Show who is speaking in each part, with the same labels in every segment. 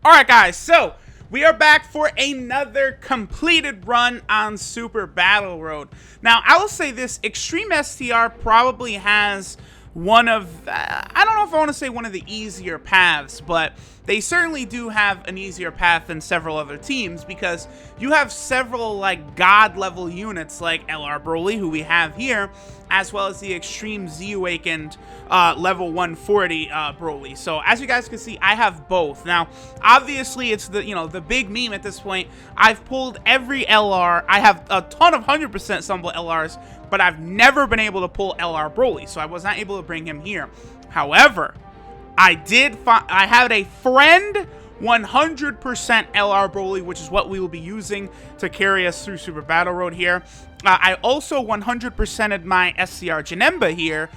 Speaker 1: Alright guys, so we are back for another completed run on Super Battle Road. Now, I will say this, Extreme STR probably has one of, I don't know if I want to say one of the easier paths, but they certainly do have an easier path than several other teams because you have several like god level units like LR BROLY, who we have here, as well as the Extreme Z Awakened level 140 BROLY. So as you guys can see, I have both. Now, obviously it's the, the big meme at this point. I've pulled every LR. I have a ton of 100% summable LRs, but I've never been able to pull LR BROLY, so I was not able to bring him here. However, I had a friend 100% LR BROLY, which is what we will be using to carry us through Super Battle Road here. I also 100%ed my STR Janemba here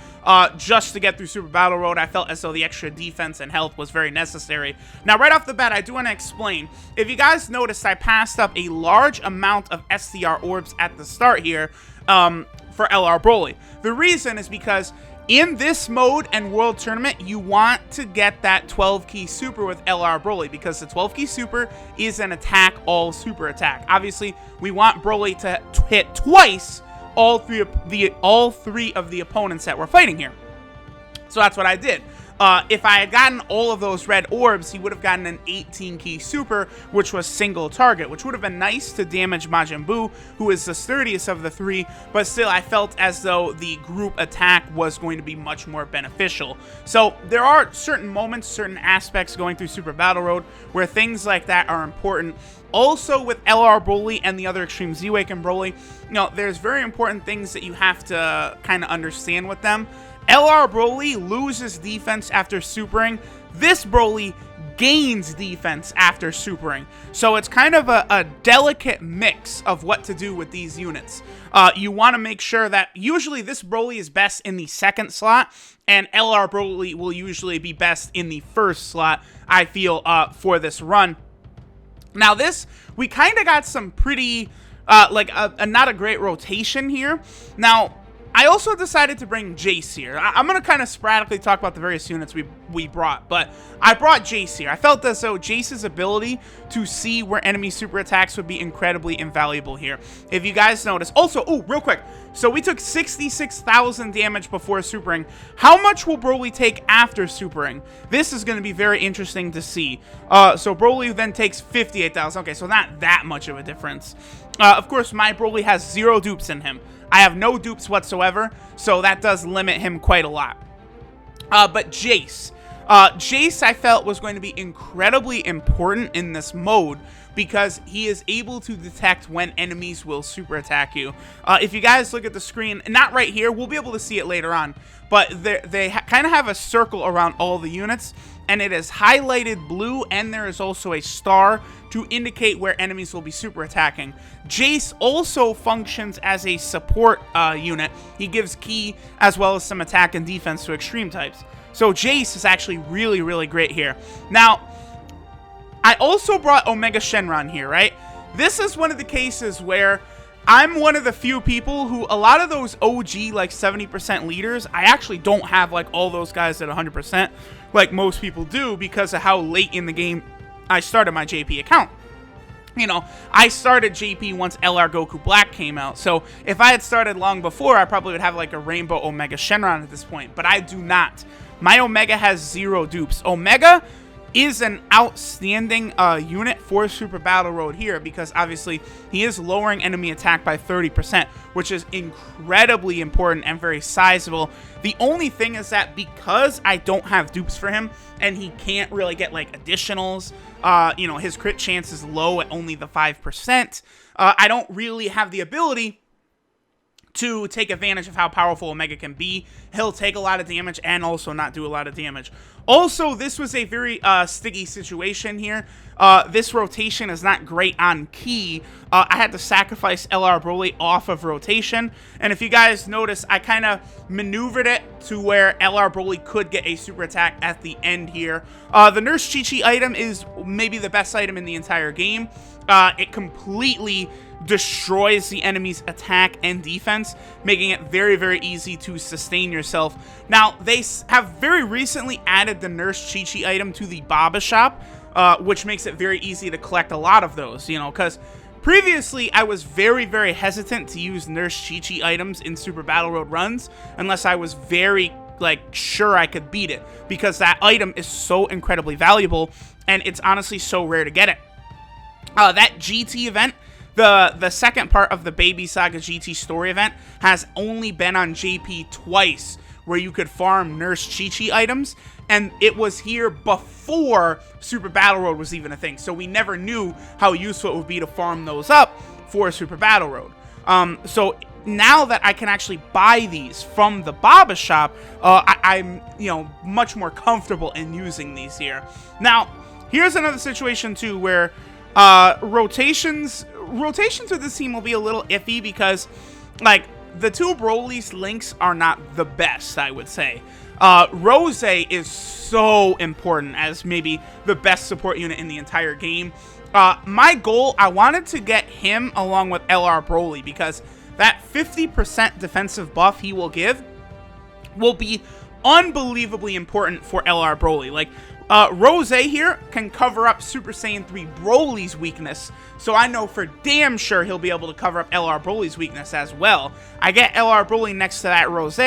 Speaker 1: just to get through Super Battle Road. I felt as though the extra defense and health was very necessary. Now, right off the bat, I do want to explain. If you guys noticed, I passed up a large amount of STR orbs at the start here for LR BROLY. The reason is because in this mode and World Tournament, you want to get that 12-key super with LR BROLY because the 12-key super is an attack all super attack. Obviously, we want BROLY to hit twice all three of the opponents that we're fighting here. So that's what I did. If I had gotten all of those red orbs, he would have gotten an 18-key super, which was single target, which would have been nice to damage Majin Buu, who is the sturdiest of the three, but still I felt as though the group attack was going to be much more beneficial. So there are certain moments, certain aspects going through Super Battle Road where things like that are important. Also with LR BROLY and the other Extreme Z Awakened BROLY, there's very important things that you have to kind of understand with them. LR BROLY loses defense after supering. This BROLY gains defense after supering. So it's kind of a delicate mix of what to do with these units. You want to make sure that usually this BROLY is best in the second slot, and LR BROLY will usually be best in the first slot, I feel, for this run. Now this, we kind of got some pretty, not a great rotation here. Now, I also decided to bring Jace here. I'm going to kind of sporadically talk about the various units we brought, but I brought Jace here. I felt as though Jace's ability to see where enemy super attacks would be incredibly invaluable here. If you guys notice, also, real quick, so we took 66,000 damage before supering. How much will BROLY take after supering? This is going to be very interesting to see. So BROLY then takes 58,000. Okay, so not that much of a difference. Of course, my BROLY has 0 dupes in him. I have no dupes whatsoever, so that does limit him quite a lot. But Jace. Jace, I felt, was going to be incredibly important in this mode because he is able to detect when enemies will super attack you. If you guys look at the screen, not right here, we'll be able to see it later on, but they kind of have a circle around all the units, and it is highlighted blue, and there is also a star to indicate where enemies will be super attacking. Jace also functions as a support unit. He gives ki as well as some attack and defense to extreme types. So Jace is actually really, really great here. Now, I also brought Omega Shenron here, right? This is one of the cases where I'm one of the few people who, a lot of those OG, like 70% leaders, I actually don't have like all those guys at 100% like most people do because of how late in the game I started my JP account. I started JP once LR Goku Black came out, so if I had started long before, I probably would have like a Rainbow Omega Shenron at this point, but I do not. My Omega has 0 dupes. Omega is an outstanding unit for Super Battle Road here because obviously he is lowering enemy attack by 30%, which is incredibly important and very sizable. The only thing is that because I don't have dupes for him and he can't really get like additionals, his crit chance is low at only the 5%, I don't really have the ability to take advantage of how powerful Omega can be. He'll take a lot of damage and also not do a lot of damage. Also, this was a very sticky situation here. This rotation is not great on ki. I had to sacrifice LR BROLY off of rotation, and if you guys notice, I kind of maneuvered it to where LR BROLY could get a super attack at the end here. The Nurse Chi-Chi item is maybe the best item in the entire game. It completely destroys the enemy's attack and defense, making it very, very easy to sustain yourself. Now, they have very recently added the Nurse Chi-Chi item to the Baba shop, which makes it very easy to collect a lot of those, you know, because previously I was very, very hesitant to use Nurse Chi-Chi items in Super Battle Road runs unless I was very, like, sure I could beat it, because that item is so incredibly valuable, and it's honestly so rare to get it. That GT event, the second part of the Baby Saga GT story event, has only been on JP twice, where you could farm Nurse Chi-Chi items, and it was here before Super Battle Road was even a thing, so we never knew how useful it would be to farm those up for Super Battle Road. So now that I can actually buy these from the Baba shop, I'm, you know, much more comfortable in using these here. Now, here's another situation too where rotations with this team will be a little iffy because, like, the two Broly's links are not the best, I would say. Rose is so important as maybe the best support unit in the entire game. My goal, I wanted to get him along with LR Broly because that 50% defensive buff he will give will be unbelievably important for LR Broly. Like, Rose here can cover up Super Saiyan 3 Broly's weakness, so I know for damn sure he'll be able to cover up LR Broly's weakness as well. I get LR Broly next to that Rose,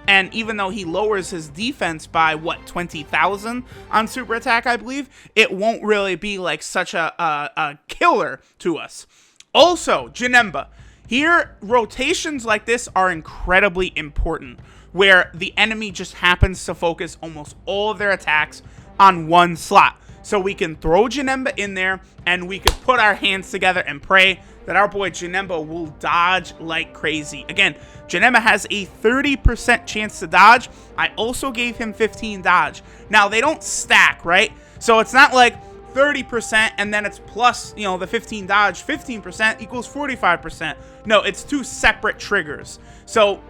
Speaker 1: and even though he lowers his defense by, what, 20,000 on Super Attack, I believe, it won't really be like such a killer to us. Also, Janemba. Here, rotations like this are incredibly important, where the enemy just happens to focus almost all of their attacks on one slot. So we can throw Janemba in there, and we can put our hands together and pray that our boy Janemba will dodge like crazy. Again, Janemba has a 30% chance to dodge. I also gave him 15 dodge. Now, they don't stack, right? So it's not like 30% and then it's plus, you know, the 15 dodge, 15% equals 45%. No, it's two separate triggers. So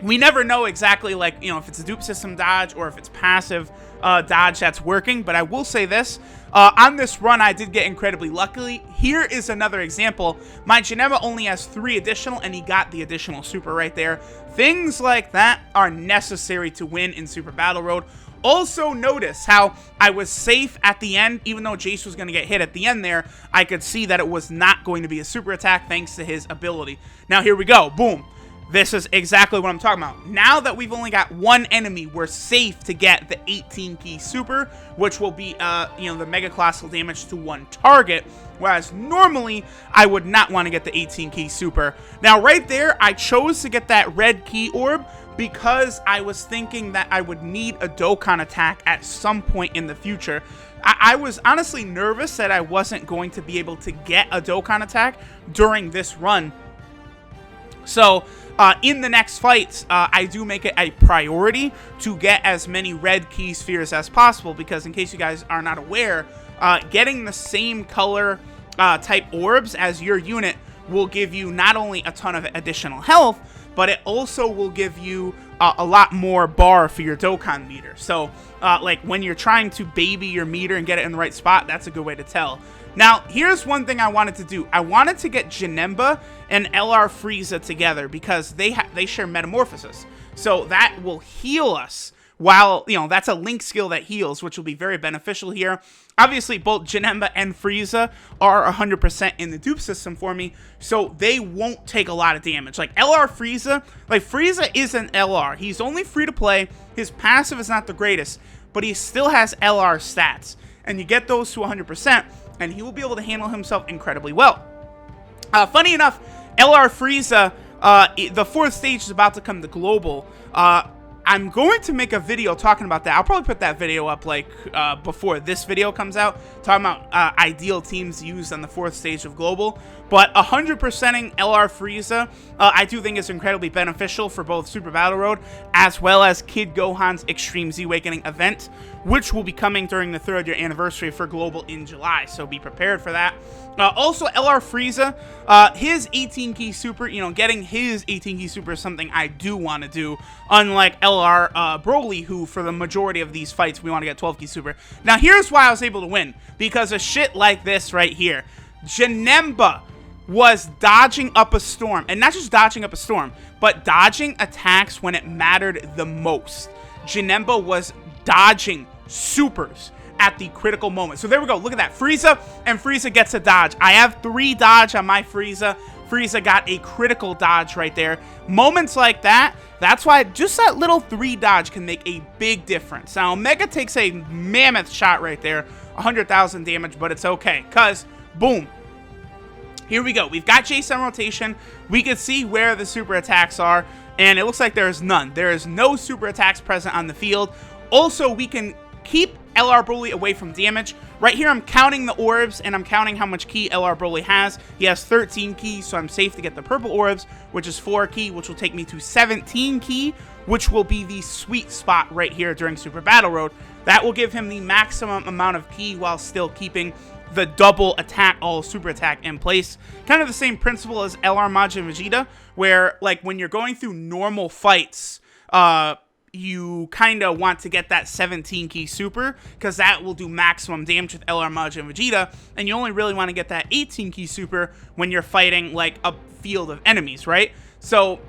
Speaker 1: we never know exactly, like, you know, if it's a dupe system dodge or if it's passive dodge that's working. But I will say this, on this run I did get incredibly lucky. Here is another example. My Janemba only has 3 additional, and he got the additional super right there. Things like that are necessary to win in Super Battle Road. Also, notice how I was safe at the end. Even though Jace was going to get hit at the end there, I could see that it was not going to be a super attack thanks to his ability. Now, here we go. Boom. This is exactly what I'm talking about. Now that we've only got one enemy, we're safe to get the 18-key super, which will be, you know, the mega colossal damage to one target, whereas normally I would not want to get the 18-key super. Now, right there, I chose to get that red key orb because I was thinking that I would need a Dokkan attack at some point in the future. I was honestly nervous that I wasn't going to be able to get a Dokkan attack during this run. So, in the next fights, I do make it a priority to get as many red key spheres as possible, because in case you guys are not aware, getting the same color type orbs as your unit will give you not only a ton of additional health, but it also will give you a lot more bar for your Dokkan meter. So, like, when you're trying to baby your meter and get it in the right spot, that's a good way to tell. Now, here's one thing I wanted to do. I wanted to get Janemba and LR Frieza together because they share Metamorphosis. So that will heal us while, you know, that's a link skill that heals, which will be very beneficial here. Obviously, both Janemba and Frieza are 100% in the dupe system for me, so they won't take a lot of damage. Like, LR Frieza, like, Frieza is an LR. He's only free to play. His passive is not the greatest, but he still has LR stats. And you get those to 100%, and he will be able to handle himself incredibly well. Funny enough, LR Frieza, the 4th stage is about to come to Global. I'm going to make a video talking about that. I'll probably put that video up, like, before this video comes out, talking about ideal teams used on the 4th stage of Global. But 100%ing LR Frieza, I do think is incredibly beneficial for both Super Battle Road as well as Kid Gohan's Extreme Z Awakening event, which will be coming during the 3rd year anniversary for Global in July, so be prepared for that. Also, LR Frieza, his 18-key super, you know, getting his 18-key super is something I do want to do, unlike LR Broly, who for the majority of these fights, we want to get 12-key super. Now, here's why I was able to win, because of shit like this right here. Janemba was dodging up a storm, and not just dodging up a storm, but dodging attacks when it mattered the most. Janemba was dodging supers, at the critical moment. So there we go. Look at that. Frieza, and Frieza gets a dodge. I have 3 dodge on my Frieza. Frieza got a critical dodge right there. Moments like that, that's why just that little 3 dodge can make a big difference. Now, Omega takes a mammoth shot right there. 100,000 damage, but it's okay. Because, boom. Here we go. We've got Jace on rotation. We can see where the super attacks are. And it looks like there is none. There is no super attacks present on the field. Also, we can keep LR Broly away from damage. Right here, I'm counting the orbs, and I'm counting how much ki LR Broly has. He has 13 ki, so I'm safe to get the purple orbs, which is 4 ki, which will take me to 17 ki, which will be the sweet spot right here during Super Battle Road. That will give him the maximum amount of ki while still keeping the double attack, all super attack in place. Kind of the same principle as LR Majin Vegeta, where like when you're going through normal fights, you kind of want to get that 17 ki super, because that will do maximum damage with LR Majin Vegeta, and you only really want to get that 18 ki super when you're fighting like a field of enemies, right? So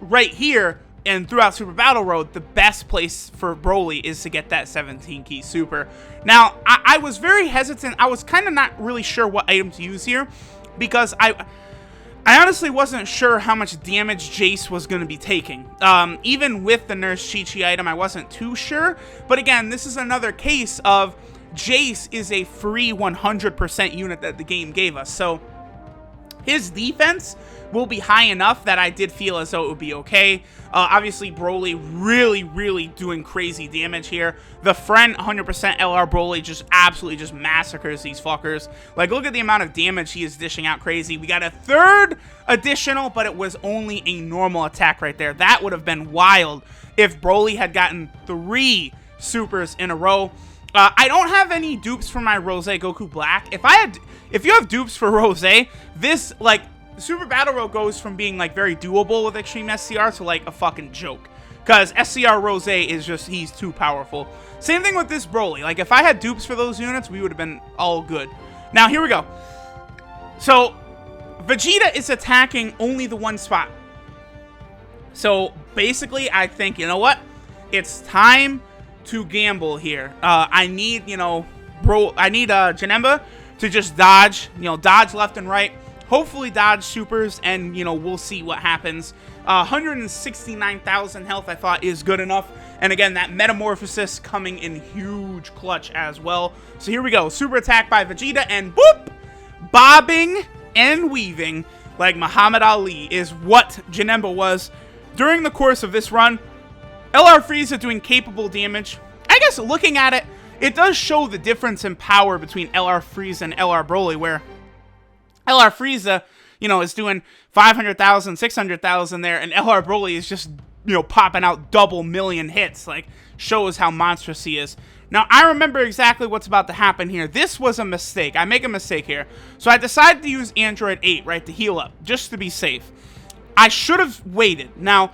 Speaker 1: right here and throughout Super Battle Road, the best place for Broly is to get that 17 ki super. Now, I was very hesitant. I was kind of not really sure what item to use here, because I honestly wasn't sure how much damage Jace was going to be taking. Even with the Nurse Chi-Chi item, I wasn't too sure. But again, this is another case of Jace is a free 100% unit that the game gave us. So his defense will be high enough that I did feel as though it would be okay. Obviously, Broly really doing crazy damage here. The friend 100% LR Broly just absolutely just massacres these fuckers. Like, look at the amount of damage he is dishing out crazy. We got a 3rd additional, but it was only a normal attack right there. That would have been wild if Broly had gotten 3 supers in a row. I don't have any dupes for my Rose Goku Black. If you have dupes for Rose, this, like, Super Battle Road goes from being, like, very doable with Extreme STR to, like, a fucking joke. Because STR Rose is just, he's too powerful. Same thing with this Broly. Like, if I had dupes for those units, we would have been all good. Now, here we go. So, Vegeta is attacking only the one spot. So, basically, I think, you know what? It's time to gamble here. I need, you know, Janemba to just dodge, you know, dodge left and right. Hopefully dodge supers, and, you know, we'll see what happens. 169,000 health I thought is good enough. And again, that Metamorphosis coming in huge clutch as well. So here we go. Super attack by Vegeta, and boop! Bobbing and weaving like Muhammad Ali is what Janemba was during the course of this run. LR Frieza doing capable damage. I guess looking at it, it does show the difference in power between LR Frieza and LR Broly, where LR Frieza, you know, is doing 500,000, 600,000 there, and LR Broly is just, you know, popping out double million hits. Like, shows how monstrous he is. Now, I remember exactly what's about to happen here. This was a mistake. I make a mistake here. So I decided to use Android 8, right, to heal up, just to be safe. I should have waited. Now,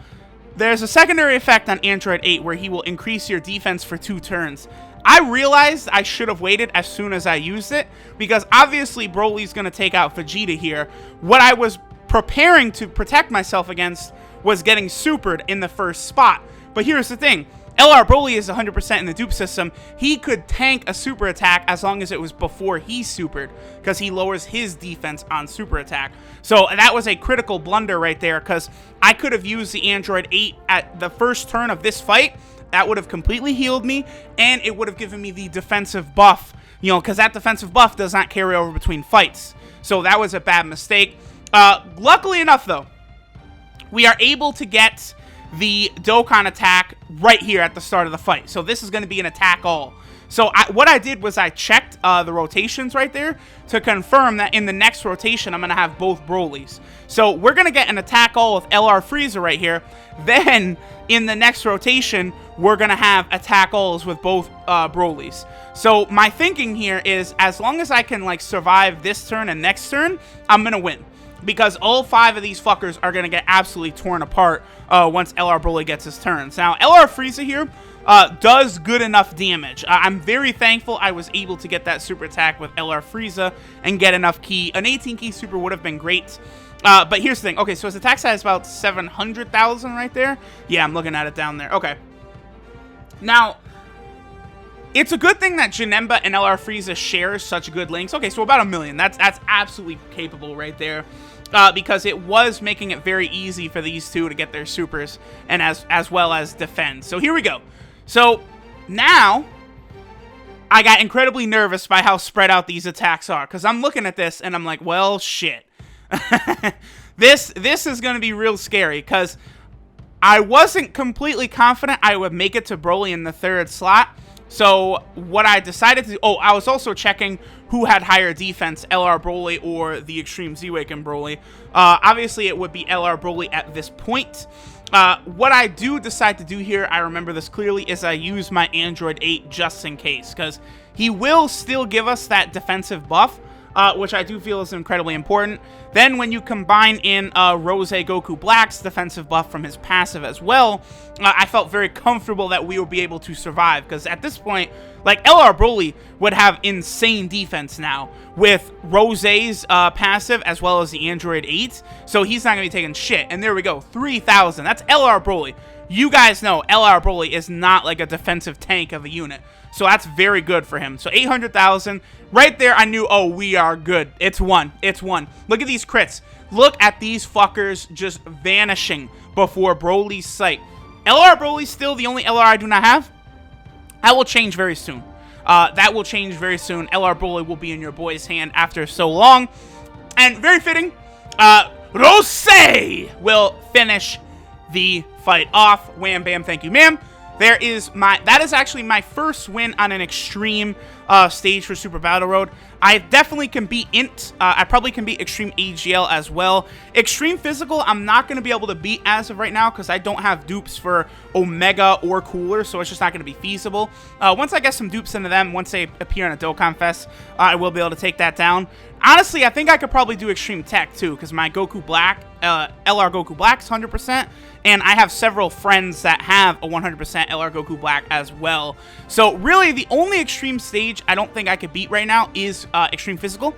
Speaker 1: there's a secondary effect on Android 8 where he will increase your defense for 2 turns. I realized I should have waited as soon as I used it, because obviously Broly's going to take out Vegeta here. What I was preparing to protect myself against was getting supered in the first spot. But here's the thing. LR Broly is 100% in the dupe system. He could tank a super attack as long as it was before he supered, because he lowers his defense on super attack. So that was a critical blunder right there, because I could have used the Android 8 at the first turn of this fight. That would have completely healed me, and it would have given me the defensive buff, you know, because that defensive buff does not carry over between fights. So that was a bad mistake. Luckily enough, though, we are able to get the Dokkan attack right here at the start of the fight. So this is going to be an attack all. So what I did was I checked the rotations right there to confirm that in the next rotation I'm going to have both Brolys. So we're going to get an attack all with LR Frieza right here. Then in the next rotation we're going to have attack alls with both Brolys. So my thinking here is, as long as I can like survive this turn and next turn, I'm going to win. Because all 5 of these fuckers are going to get absolutely torn apart once LR Broly gets his turns. Now, LR Frieza here does good enough damage. I'm very thankful I was able to get that super attack with LR Frieza and get enough ki. An 18 ki super would have been great. But here's the thing. Okay, so his attack size is about 700,000 right there. Yeah, I'm looking at it down there. Okay. Now, It's a good thing that Janemba and LR Frieza share such good links. Okay, so about 1 million. That's absolutely capable right there. Because it was making it very easy for these two to get their supers and as well as defend. So here we go. So now I got incredibly nervous by how spread out these attacks are, because I'm looking at this and I'm like, well, shit. This is going to be real scary, because I wasn't completely confident I would make it to BROLY in the 3rd slot. So what I decided to do, I was also checking who had higher defense, LR BROLY or the Extreme Z-Waken BROLY. Obviously, it would be LR BROLY at this point. What I do decide to do here, I remember this clearly, is I use my Android 8 just in case, because he will still give us that defensive buff, which I do feel is incredibly important. Then when you combine in Rose Goku Black's defensive buff from his passive as well, I felt very comfortable that we would be able to survive, because at this point, like, LR BROLY would have insane defense now with Rose's passive as well as the Android 8, so he's not going to be taking shit. And there we go, 3,000. That's LR BROLY. You guys know LR BROLY is not like a defensive tank of a unit, so that's very good for him. So 800,000. Right there, I knew, oh, we are good. It's one. It's one. Look at these crits. Look at these fuckers just vanishing before Broly's sight. LR BROLY's still the only LR I do not have. That will change very soon. That will change very soon. LR BROLY will be in your boy's hand after so long. And very fitting, Rose will finish the fight off. Wham, bam, thank you, ma'am. That is actually my first win on an extreme stage for Super Battle Road. I definitely can beat Int. I probably can beat Extreme AGL as well. Extreme Physical, I'm not going to be able to beat as of right now because I don't have dupes for Omega or Cooler, so it's just not going to be feasible. Once I get some dupes into them, once they appear in a Dokkan Fest, I will be able to take that down. Honestly, I think I could probably do Extreme Tech too, because my Goku Black, LR Goku Black's 100%, and I have several friends that have a 100% LR Goku Black as well. So really, the only extreme stage I don't think I could beat right now is Extreme Physical.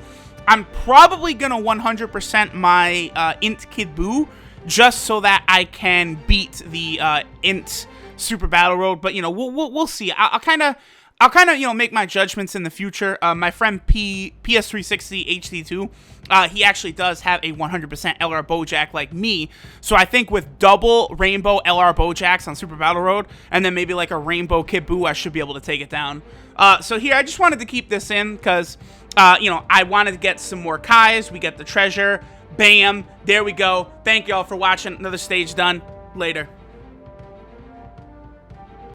Speaker 1: I'm probably going to 100% my Int Kid Buu, just so that I can beat the Int Super Battle Road. But, you know, we'll see. I'll kind of, you know, make my judgments in the future. My friend PS360 HD2, he actually does have a 100% LR Bojack like me. So I think with double Rainbow LR Bojacks on Super Battle Road, and then maybe like a Rainbow Kid Buu, I should be able to take it down. So here, I just wanted to keep this in because, you know, I wanted to get some more Kais. We get the treasure. Bam. There we go. Thank y'all for watching. Another stage done. Later.